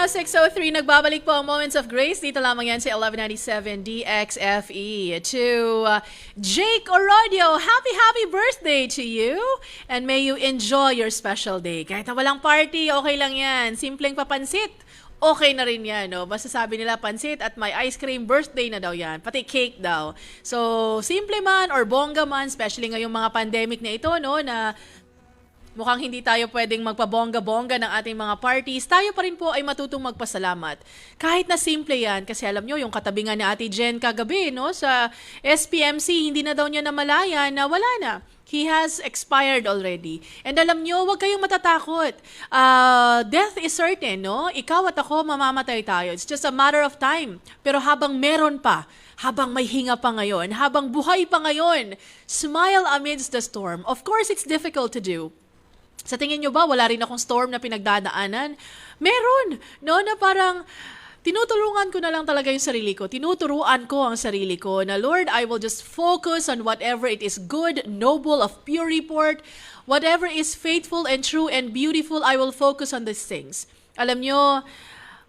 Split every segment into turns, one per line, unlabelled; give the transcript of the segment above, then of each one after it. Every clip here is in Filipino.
6:03, nagbabalik po ang Moments of Grace. Dito lamang yan sa 1197 DXFE. To Jake Orodio, happy birthday to you. And may you enjoy your special day. Kahit na walang party, okay lang yan. Simpleng papansit, okay na rin yan. No? Basta sabi nila pansit at may ice cream, birthday na daw yan. Pati cake daw. So, simple man or bongga man, especially ngayong mga pandemic na ito, no, na mukhang hindi tayo pwedeng magpabongga-bongga ng ating mga parties, tayo pa rin po ay matutong magpasalamat. Kahit na simple yan, kasi alam nyo, yung katabi nga ni Ate Jen kagabi, no, sa SPMC, hindi na daw niya namalayan na wala na. He has expired already. And alam nyo, huwag kayong matatakot. Death is certain, no? Ikaw at ako, mamamatay tayo. It's just a matter of time. Pero habang meron pa, habang may hinga pa ngayon, habang buhay pa ngayon, smile amidst the storm. Of course, it's difficult to do. Sa tingin nyo ba, wala rin akong storm na pinagdadaanan? Meron, no? Na parang tinutulungan ko na lang talaga yung sarili ko. Tinuturuan ko ang sarili ko na, Lord, I will just focus on whatever it is good, noble, of pure report, whatever is faithful and true and beautiful, I will focus on these things. Alam nyo,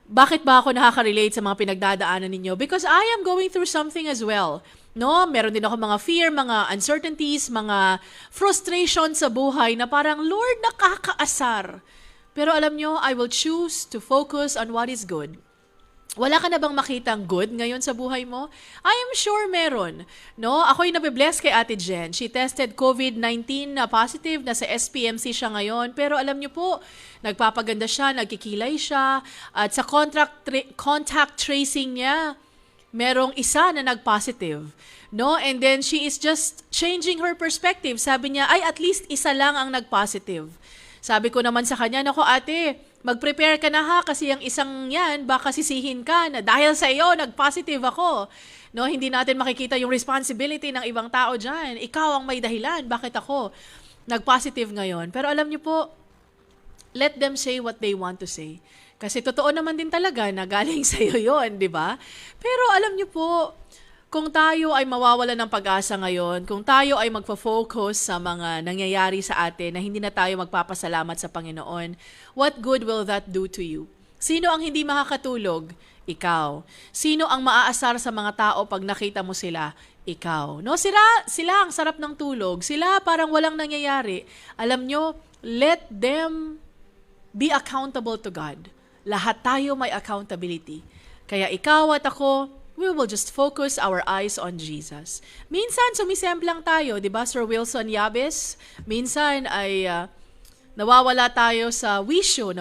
bakit ba ako nakaka-relate sa mga pinagdadaanan ninyo? Because I am going through something as well. No, meron din ako mga fear, mga uncertainties, mga frustration sa buhay na parang, Lord, nakakaasar. Pero alam nyo, I will choose to focus on what is good. Wala ka na bang makitang good ngayon sa buhay mo? I am sure meron. No, ako'y nabibless kay Ate Jen. She tested COVID-19 na positive, nasa SPMC siya ngayon. Pero alam niyo po, nagpapaganda siya, nagkikilay siya, at sa contact tracing niya, merong isa na nag-positive. No? And then she is just changing her perspective. Sabi niya, ay at least isa lang ang nag-positive. Sabi ko naman sa kanya, nako ate, mag-prepare ka na ha kasi yung isang yan, baka sisihin ka na dahil sa iyo, nag-positive ako. No? Hindi natin makikita yung responsibility ng ibang tao dyan. Ikaw ang may dahilan, bakit ako nag-positive ngayon? Pero alam niyo po, let them say what they want to say. Kasi totoo naman din talaga na galing sa iyo yun, di ba? Pero alam niyo po, kung tayo ay mawawala ng pag-asa ngayon, kung tayo ay magfo-focus sa mga nangyayari sa atin na hindi na tayo magpapasalamat sa Panginoon, what good will that do to you? Sino ang hindi makakatulog? Ikaw. Sino ang maaasar sa mga tao pag nakita mo sila? Ikaw. No, sila ang sarap ng tulog. Sila parang walang nangyayari. Alam nyo, let them be accountable to God. Lahat tayo may accountability. Kaya ikaw at ako, we will just focus our eyes on Jesus. Minsan, sumisemplang tayo, di ba, Sir Wilson Yabes? Minsan ay nawawala tayo sa wisyo,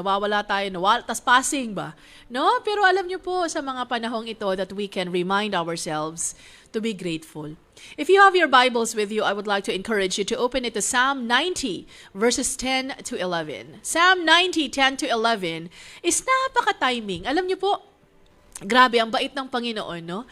tas passing ba? No? Pero alam niyo po, sa mga panahong ito that we can remind ourselves to be grateful. If you have your Bibles with you, I would like to encourage you to open it to Psalm 90, verses 10 to 11. Psalm 90, 10 to 11 is napaka-timing. Alam niyo po, grabe, ang bait ng Panginoon, no?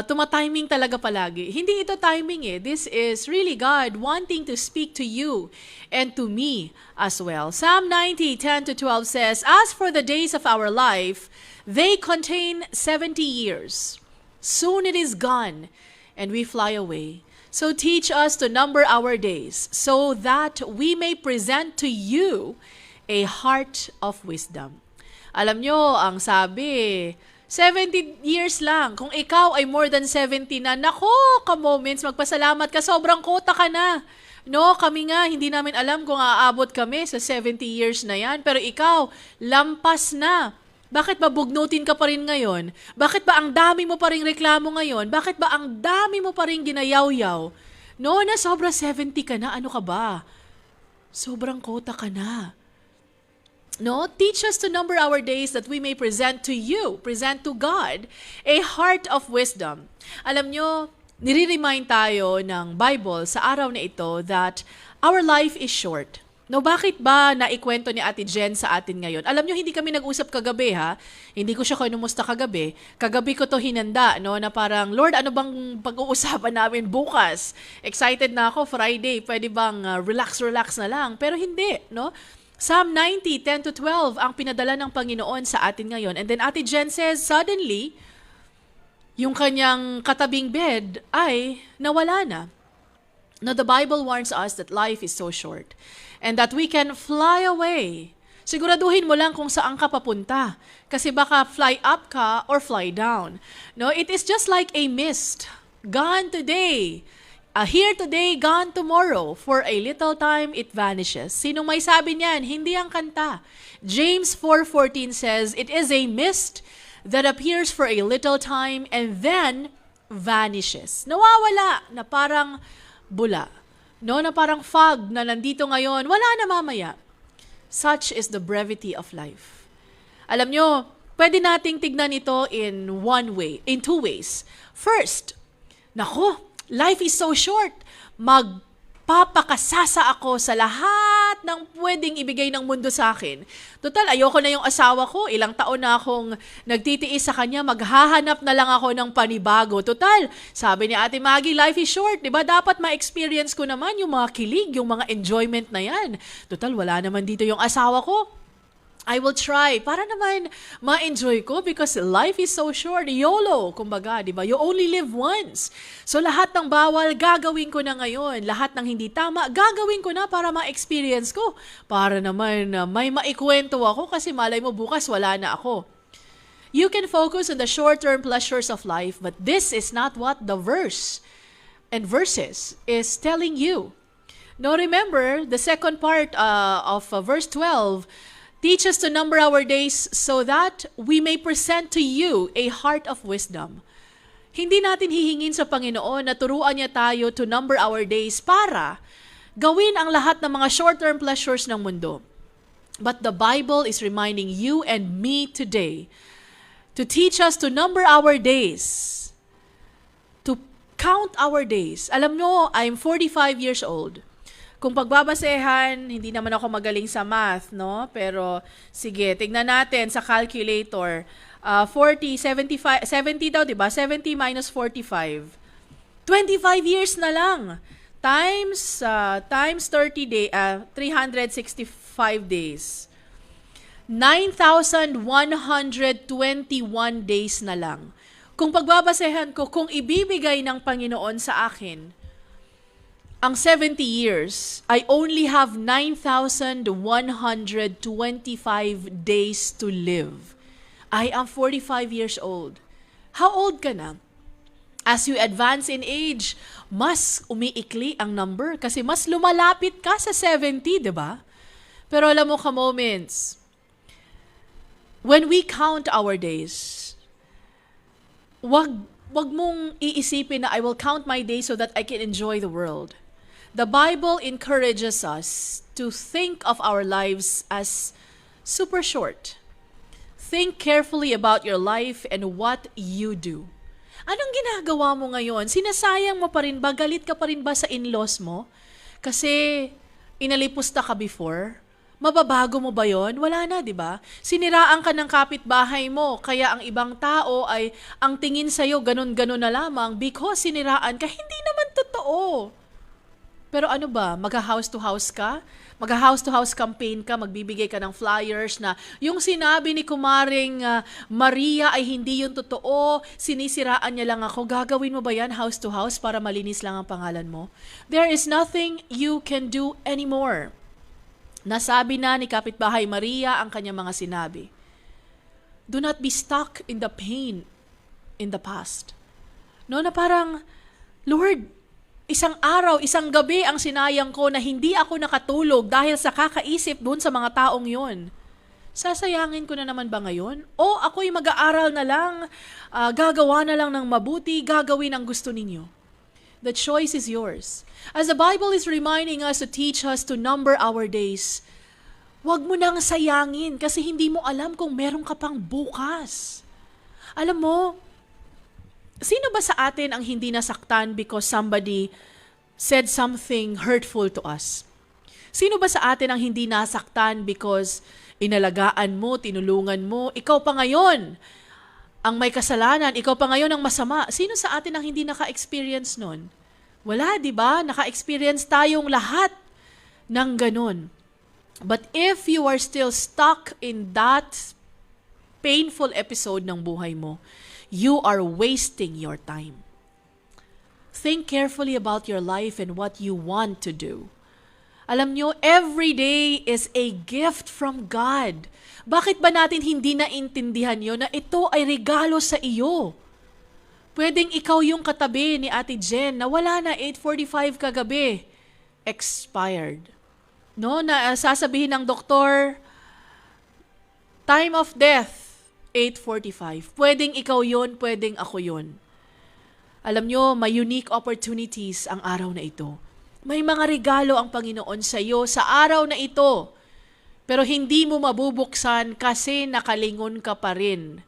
Tumatiming talaga palagi. Hindi ito timing eh. This is really God wanting to speak to you and to me as well. Psalm 90, 10 to 12 says, As for the days of our life, they contain 70 years. Soon it is gone, and we fly away. So teach us to number our days, so that we may present to you a heart of wisdom. Alam nyo, ang sabi, 70 years lang. Kung ikaw ay more than 70 na, nako, ka-moments, magpasalamat ka, sobrang kota ka na. No, kami nga, hindi namin alam kung aabot kami sa 70 years na yan. Pero ikaw, lampas na. Bakit ba bugnutin ka pa rin ngayon? Bakit ba ang dami mo pa rin reklamo ngayon? Bakit ba ang dami mo pa rin ginayaw-yaw? No, na sobra 70 ka na, ano ka ba? Sobrang kota ka na. No, teach us to number our days that we may present to you, present to God, a heart of wisdom. Alam nyo, nire-remind tayo ng Bible sa araw na ito that our life is short. No, bakit ba naikwento ni Ate Jen sa atin ngayon? Alam nyo, hindi kami nag-usap kagabi ha. Hindi ko siya kinumusta kagabi. Kagabi ko to hinanda, no, na parang, Lord, ano bang pag-uusapan namin bukas? Excited na ako, Friday, pwede bang relax na lang? Pero hindi, no? Psalm 90, 10 to 12, ang pinadala ng Panginoon sa atin ngayon. And then Ate Jen says, suddenly, yung kanyang katabing bed ay nawala na. Now, the Bible warns us that life is so short and that we can fly away Siguraduhin mo lang kung saan ka papunta. Kasi baka fly up ka or fly down. No, it is just like a mist. Gone today. Here today, gone tomorrow. For a little time, it vanishes. Sinong may sabi niyan? Hindi ang kanta. James 4:14 says, it is a mist that appears for a little time and then vanishes. Nawawala na parang bula. No, na parang fog na nandito ngayon, wala na mamaya. Such is the brevity of life. Alam nyo, pwede nating tignan ito in two ways. First, nako, life is so short. Magpapakasasa ako sa lahat ng pwedeng ibigay ng mundo sa akin. Total, ayoko na yung asawa ko. Ilang taon na akong nagtitiis sa kanya. Maghahanap na lang ako ng panibago. Total, sabi ni Ate Maggie, life is short. Diba? Dapat ma-experience ko naman yung mga kilig, yung mga enjoyment na yan. Total, wala naman dito yung asawa ko. I will try para naman ma-enjoy ko because life is so short. YOLO, kumbaga, di ba? You only live once. So lahat ng bawal, gagawin ko na ngayon. Lahat ng hindi tama, gagawin ko na para ma-experience ko. Para naman may maikwento ako kasi malay mo bukas wala na ako. You can focus on the short-term pleasures of life, but this is not what the verse and verses is telling you. Now remember, the second part of verse 12, teach us to number our days so that we may present to you a heart of wisdom. Hindi natin hihingin sa Panginoon na turuan niya tayo to number our days para gawin ang lahat ng mga short-term pleasures ng mundo. But the Bible is reminding you and me today to teach us to number our days, to count our days. Alam nyo, I'm 45 years old. Kung pagbabasehan, hindi naman ako magaling sa math, no? Pero sige, tignan natin sa calculator. 70 daw, di ba? 70 minus 45. 25 years na lang. Times 365 days. 9,121 days na lang. Kung pagbabasehan ko, kung ibibigay ng Panginoon sa akin, ang 70 years, I only have 9,125 days to live. I am 45 years old. How old ka na? As you advance in age, mas umiikli ang number kasi mas lumalapit ka sa 70, di ba? Pero alam mo ka-moments, when we count our days, wag mong iisipin na I will count my days so that I can enjoy the world. The Bible encourages us to think of our lives as super short. Think carefully about your life and what you do. Anong ginagawa mo ngayon? Sinasayang mo pa rin ba? Galit ka pa rin ba sa in-laws mo? Kasi inalipusta ka before? Mababago mo ba yon? Wala na, di ba? Siniraan ka ng kapitbahay mo, kaya ang ibang tao ay ang tingin sa'yo ganun-ganun na lamang because siniraan ka. Hindi naman totoo. Pero ano ba, mag-house to house ka? Mag-house to house campaign ka, magbibigay ka ng flyers na yung sinabi ni Kumaring Maria ay hindi yung totoo, sinisiraan niya lang ako. Gagawin mo ba yan house to house para malinis lang ang pangalan mo? There is nothing you can do anymore. Nasabi na ni Kapitbahay Maria ang kanyang mga sinabi. Do not be stuck in the pain in the past. No, na parang, Lord, isang araw, isang gabi ang sinayang ko na hindi ako nakatulog dahil sa kakaisip doon sa mga taong yon. Sasayangin ko na naman ba ngayon? O ako'y mag-aaral na lang, gagawa na lang ng mabuti, gagawin ang gusto ninyo? The choice is yours. As the Bible is reminding us to teach us to number our days, wag mo nang sayangin kasi hindi mo alam kung meron ka pang bukas. Alam mo, sino ba sa atin ang hindi nasaktan because somebody said something hurtful to us? Sino ba sa atin ang hindi nasaktan because inalagaan mo, tinulungan mo, ikaw pa ngayon ang may kasalanan, ikaw pa ngayon ang masama? Sino sa atin ang hindi naka-experience nun? Wala, di ba? Naka-experience tayong lahat ng ganun. But if you are still stuck in that painful episode ng buhay mo, you are wasting your time. Think carefully about your life and what you want to do. Alam nyo, every day is a gift from God. Bakit ba natin hindi naintindihan yun na ito ay regalo sa iyo? Pwedeng ikaw yung katabi ni Ate Jen na wala na 8:45 kagabi. Expired. No, na sasabihin ng doktor, time of death, 8:45. Pwedeng ikaw yun, pwedeng ako yun. Alam nyo, may unique opportunities ang araw na ito. May mga regalo ang Panginoon sa iyo sa araw na ito. Pero hindi mo mabubuksan kasi nakalingon ka pa rin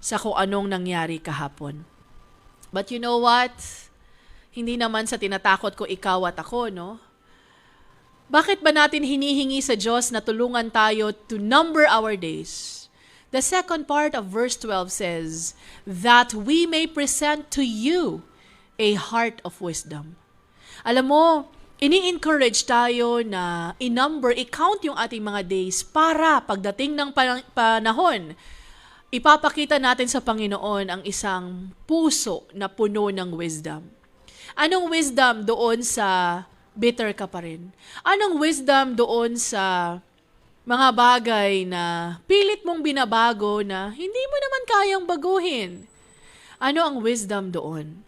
sa kung anong nangyari kahapon. But you know what? Hindi naman sa tinatakot ko ikaw at ako, no? Bakit ba natin hinihingi sa Diyos na tulungan tayo to number our days? The second part of verse 12 says, that we may present to you a heart of wisdom. Alam mo, ini-encourage tayo na i-number, i-count yung ating mga days para pagdating ng panahon, ipapakita natin sa Panginoon ang isang puso na puno ng wisdom. Anong wisdom doon sa bitter ka pa rin? Anong wisdom doon sa mga bagay na pilit mong binabago na hindi mo naman kayang baguhin? Ano ang wisdom doon?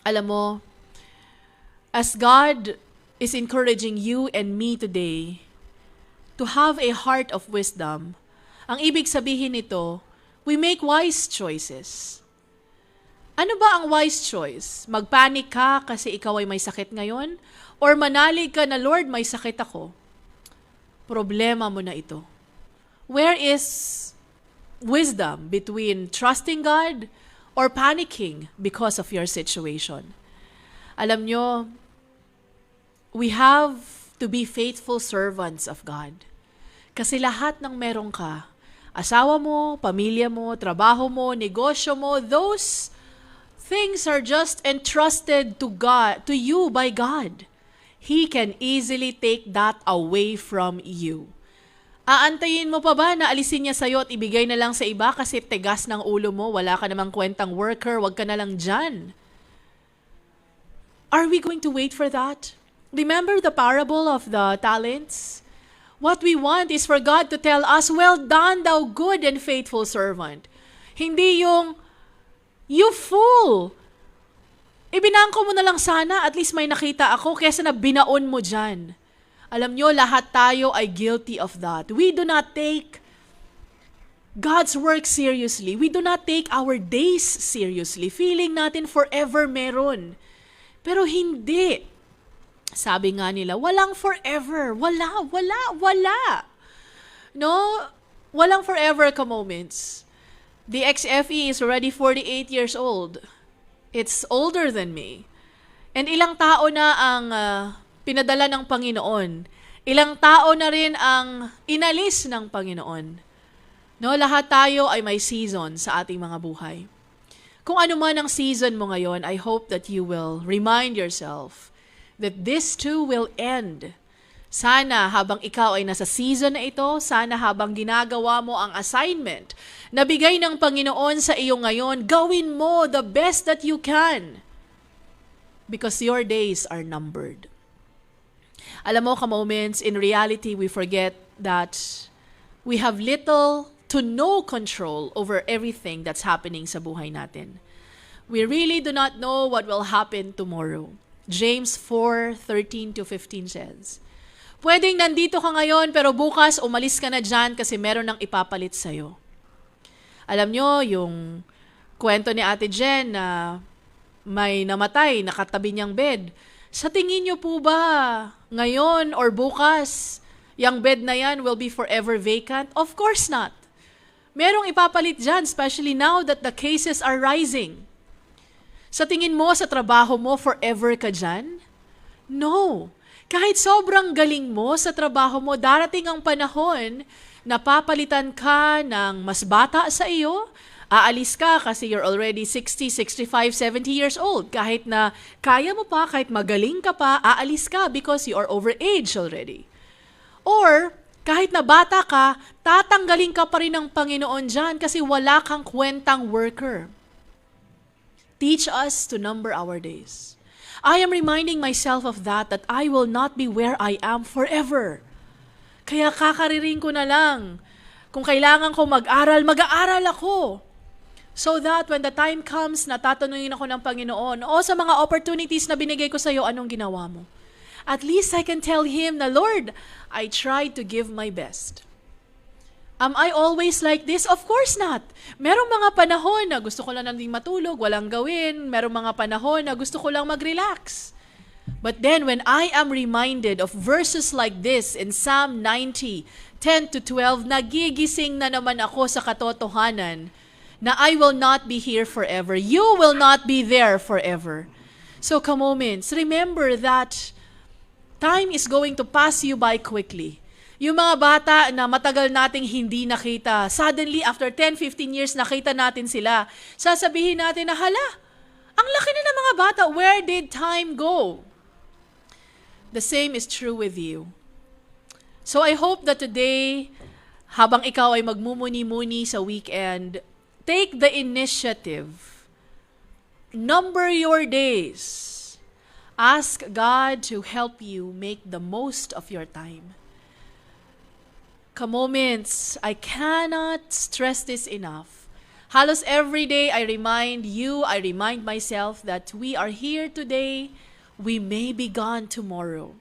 Alam mo, as God is encouraging you and me today to have a heart of wisdom, ang ibig sabihin nito, we make wise choices. Ano ba ang wise choice? Magpanik ka kasi ikaw ay may sakit ngayon? Or manalig ka na, Lord, may sakit ako? Problema mo na ito. Where is wisdom between trusting God or panicking because of your situation? Alam nyo, we have to be faithful servants of God. Kasi lahat ng meron ka, asawa mo, pamilya mo, trabaho mo, negosyo mo, those things are just entrusted to God, to you by God. He can easily take that away from you. Aantayin mo pa ba na alisin niya sa'yo at ibigay na lang sa iba kasi tigas ng ulo mo, wala ka namang kwentang worker, wag ka na lang dyan? Are we going to wait for that? Remember the parable of the talents? What we want is for God to tell us, well done, thou good and faithful servant. Hindi yung, you fool! Ibinangko mo na lang sana, at least may nakita ako, kesa na binaon mo dyan. Alam nyo, lahat tayo ay guilty of that. We do not take God's work seriously. We do not take our days seriously. Feeling natin forever meron. Pero hindi. Sabi nga nila, walang forever. Wala. No? Walang forever ka moments. DXFE is already 48 years old. It's older than me. And ilang tao na ang pinadala ng Panginoon. Ilang tao na rin ang inalis ng Panginoon. No, lahat tayo ay may season sa ating mga buhay. Kung ano man ang season mo ngayon, I hope that you will remind yourself that this too will end. Sana habang ikaw ay nasa season na ito, sana habang ginagawa mo ang assignment na bigay ng Panginoon sa iyo ngayon, gawin mo the best that you can. Because your days are numbered. Alam mo, ka-moments, in reality, we forget that we have little to no control over everything that's happening sa buhay natin. We really do not know what will happen tomorrow. James 4:13-15 says, pwedeng nandito ka ngayon pero bukas umalis ka na dyan kasi meron nang ipapalit sa'yo. Alam nyo, yung kwento ni Ate Jen na may namatay, nakatabi niyang bed. Sa tingin nyo po ba ngayon or bukas, yung bed na yan will be forever vacant? Of course not. Merong ipapalit dyan, especially now that the cases are rising. Sa tingin mo, sa trabaho mo, forever ka dyan? No. Kahit sobrang galing mo sa trabaho mo, darating ang panahon na papalitan ka ng mas bata sa iyo, aalis ka kasi you're already 60, 65, 70 years old. Kahit na kaya mo pa, kahit magaling ka pa, aalis ka because you are overage already. Or, kahit na bata ka, tatanggalin ka pa rin ng Panginoon dyan kasi wala kang kwentang worker. Teach us to number our days. I am reminding myself of that I will not be where I am forever. Kaya kakaririn ko na lang. Kung kailangan ko mag-aral, mag-aaral ako. So that when the time comes na tatanungin ako ng Panginoon, o sa mga opportunities na binigay ko sa iyo, anong ginawa mo? At least I can tell Him na, Lord, I tried to give my best. Am I always like this? Of course not. Merong mga panahon na gusto ko lang nanding matulog, walang gawin. Merong mga panahon na gusto ko lang mag-relax. But then when I am reminded of verses like this in Psalm 90, 10 to 12, nagigising na naman ako sa katotohanan na I will not be here forever. You will not be there forever. So, moments, remember that time is going to pass you by quickly. Yung mga bata na matagal nating hindi nakita, suddenly after 10, 15 years nakita natin sila, sasabihin natin na, hala, ang laki na ng mga bata, where did time go? The same is true with you. So I hope that today, habang ikaw ay magmumuni-muni sa weekend, take the initiative. Number your days. Ask God to help you make the most of your time. Moments, I cannot stress this enough. Halos every day I remind myself that we are here today, we may be gone tomorrow.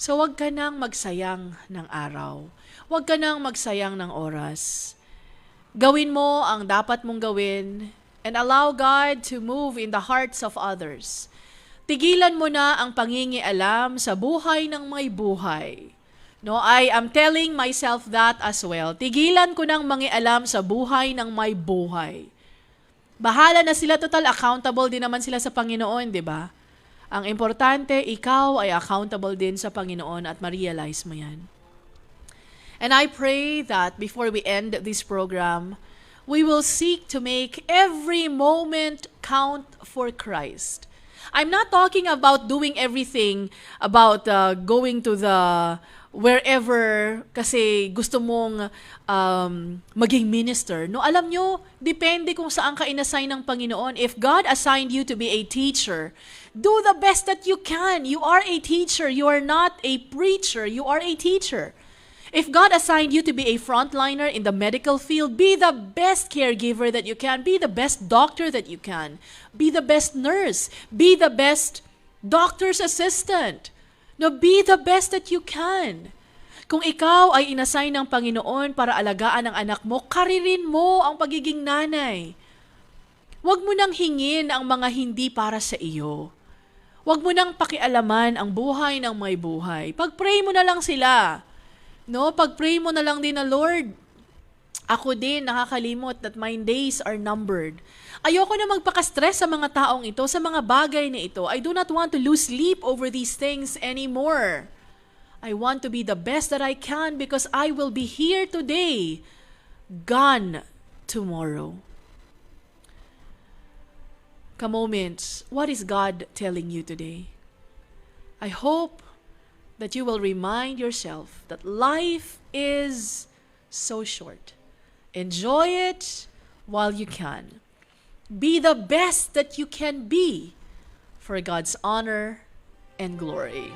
So wag ka nang magsayang ng araw. Wag ka nang magsayang ng oras. Gawin mo ang dapat mong gawin and allow God to move in the hearts of others. Tigilan mo na ang pangingialam sa buhay ng may buhay. No, I am telling myself that as well. Tigilan ko nang mangialam sa buhay ng may buhay. Bahala na sila, total accountable din naman sila sa Panginoon, di ba? Ang importante, ikaw ay accountable din sa Panginoon at ma-realize mo yan. And I pray that before we end this program, we will seek to make every moment count for Christ. I'm not talking about doing everything about going to the wherever kasi gusto mong maging minister. No, alam nyo, depende kung saan ka inassign ng Panginoon. If God assigned you to be a teacher, do the best that you can. You are a teacher. You are not a preacher. You are a teacher. If God assigned you to be a frontliner in the medical field, be the best caregiver that you can. Be the best doctor that you can. Be the best nurse. Be the best doctor's assistant. No, be the best that you can. Kung ikaw ay inassign ng Panginoon para alagaan ang anak mo, karirin mo ang pagiging nanay. Huwag mo nang hingin ang mga hindi para sa iyo. Huwag mo nang pakialaman ang buhay ng may buhay. Pag-pray mo na lang sila. No, pag-pray mo na lang din na, Lord, ako din nakakalimot that my days are numbered. Ayoko na magpaka-stress sa mga taong ito, sa mga bagay na ito. I do not want to lose sleep over these things anymore. I want to be the best that I can because I will be here today, gone tomorrow. Moments, what is God telling you today? I hope that you will remind yourself that life is so short. Enjoy it while you can. Be the best that you can be for God's honor and glory.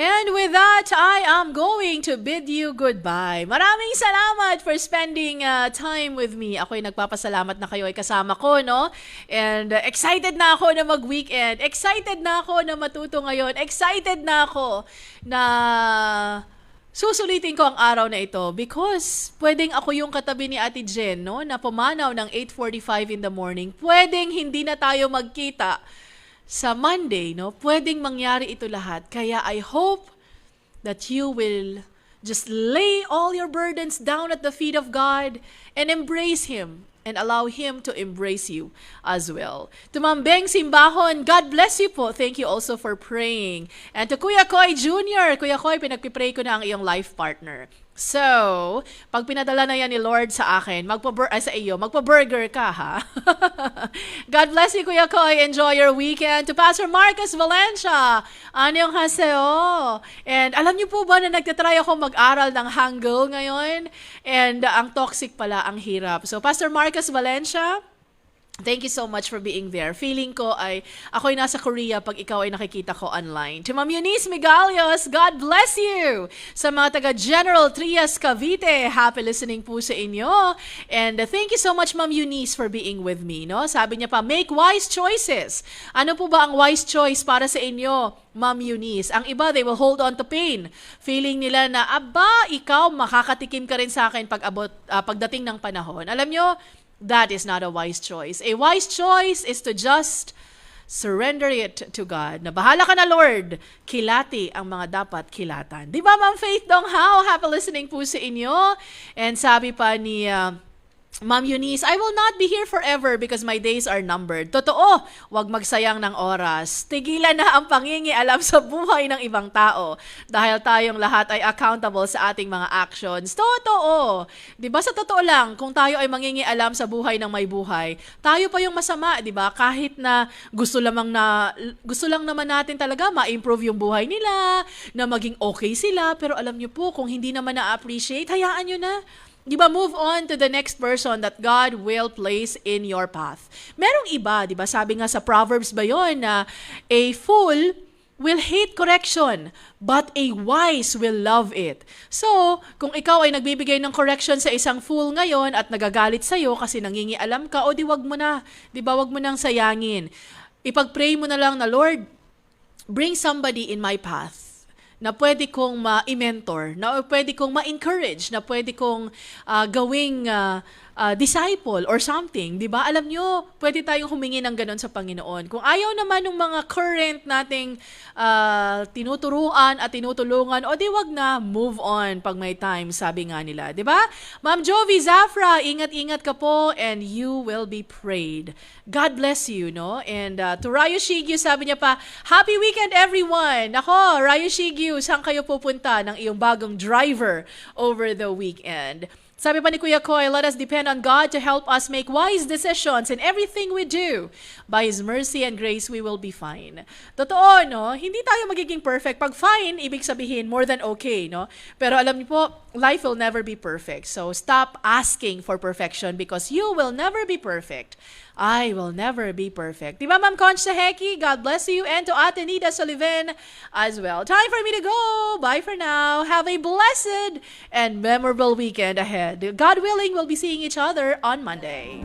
And with that, I am going to bid you goodbye. Maraming salamat for spending time with me. Ako'y nagpapasalamat na kayo ay kasama ko, no? And excited na ako na mag-weekend. Excited na ako na matuto ngayon. Excited na ako na susulitin ko ang araw na ito because pwedeng ako yung katabi ni Ate Jen, no? Na pumanaw ng 8:45 in the morning. Pwedeng hindi na tayo magkita sa Monday, no? Pwedeng mangyari ito lahat. Kaya I hope that you will just lay all your burdens down at the feet of God and embrace Him and allow Him to embrace you as well. To Ma'am Beng Simbahon, God bless you po. Thank you also for praying. And to Kuya Koy Jr., Kuya Koy, pinagpipray ko na ang iyong life partner. So, pag pinadala na yan ni Lord sa akin, sa iyo, magpa-burger ka, ha? God bless you, Kuya Koy. Enjoy your weekend. To Pastor Marcus Valencia, anyong haseo. And alam niyo po ba na nagtatry ako mag-aral ng Hangul ngayon? And ang toxic pala, ang hirap. So, Pastor Marcus Valencia, thank you so much for being there. Feeling ko ay ako'y nasa Korea pag ikaw ay nakikita ko online. To Ma'am Eunice Migalios, God bless you! Sa mga taga General Trias Cavite, happy listening po sa inyo. And thank you so much, Ma'am Eunice, for being with me. No? Sabi niya pa, make wise choices. Ano po ba ang wise choice para sa inyo, Ma'am Eunice? Ang iba, they will hold on to pain. Feeling nila na, ikaw makakatikim ka rin sa akin pagdating ng panahon. Alam nyo, that is not a wise choice. A wise choice is to just surrender it to God. Na bahala ka na, Lord. Kilati ang mga dapat kilatan. Di ba, Ma'am Faith Donghao? Happy listening po sa inyo. And sabi pa ni Ma'am Eunice, I will not be here forever because my days are numbered. Totoo, wag magsayang ng oras. Tigilan na ang pangingialam sa buhay ng ibang tao dahil tayong lahat ay accountable sa ating mga actions. Totoo. 'Di ba sa totoo lang, kung tayo ay mangingialam sa buhay ng may buhay, tayo pa yung masama, 'di ba? Kahit na gusto lang naman natin talaga ma-improve yung buhay nila, na maging okay sila, pero alam niyo po, kung hindi naman na-appreciate, hayaan niyo na. Di ba, move on to the next person that God will place in your path. Merong iba, di ba, sabi nga sa Proverbs ba yun, na a fool will hate correction, but a wise will love it. So, kung ikaw ay nagbibigay ng correction sa isang fool ngayon at nagagalit sa'yo kasi nangingialam ka, o di wag mo na, di ba, wag mo nang sayangin. Ipag-pray mo na lang na, Lord, bring somebody in my path na pwede kong ma-mentor, na pwede kong ma-encourage, na pwede kong gawing disciple or something, di ba? Alam nyo, pwede tayong humingi ng ganun sa Panginoon. Kung ayaw naman ng mga current nating tinuturuan at tinutulungan, o di wag na, move on pag may time, sabi nga nila, di ba? Ma'am Jovi Zafra, ingat-ingat ka po and you will be prayed. God bless you, no? And to Rayo Shigyu, sabi niya pa, happy weekend everyone! Ako, Rayo Shigyu, saan kayo pupunta ng iyong bagong driver over the weekend? Sabi pa ni Kuya Koy, let us depend on God to help us make wise decisions in everything we do. By His mercy and grace, we will be fine. Totoo, no? Hindi tayo magiging perfect. Pag fine, ibig sabihin more than okay, no? Pero alam niyo po, life will never be perfect. So stop asking for perfection because you will never be perfect. I will never be perfect. Diba, Ma'am Conch Saheki? God bless you. And to Ate Nida Sullivan as well. Time for me to go. Bye for now. Have a blessed and memorable weekend ahead. God willing, we'll be seeing each other on Monday.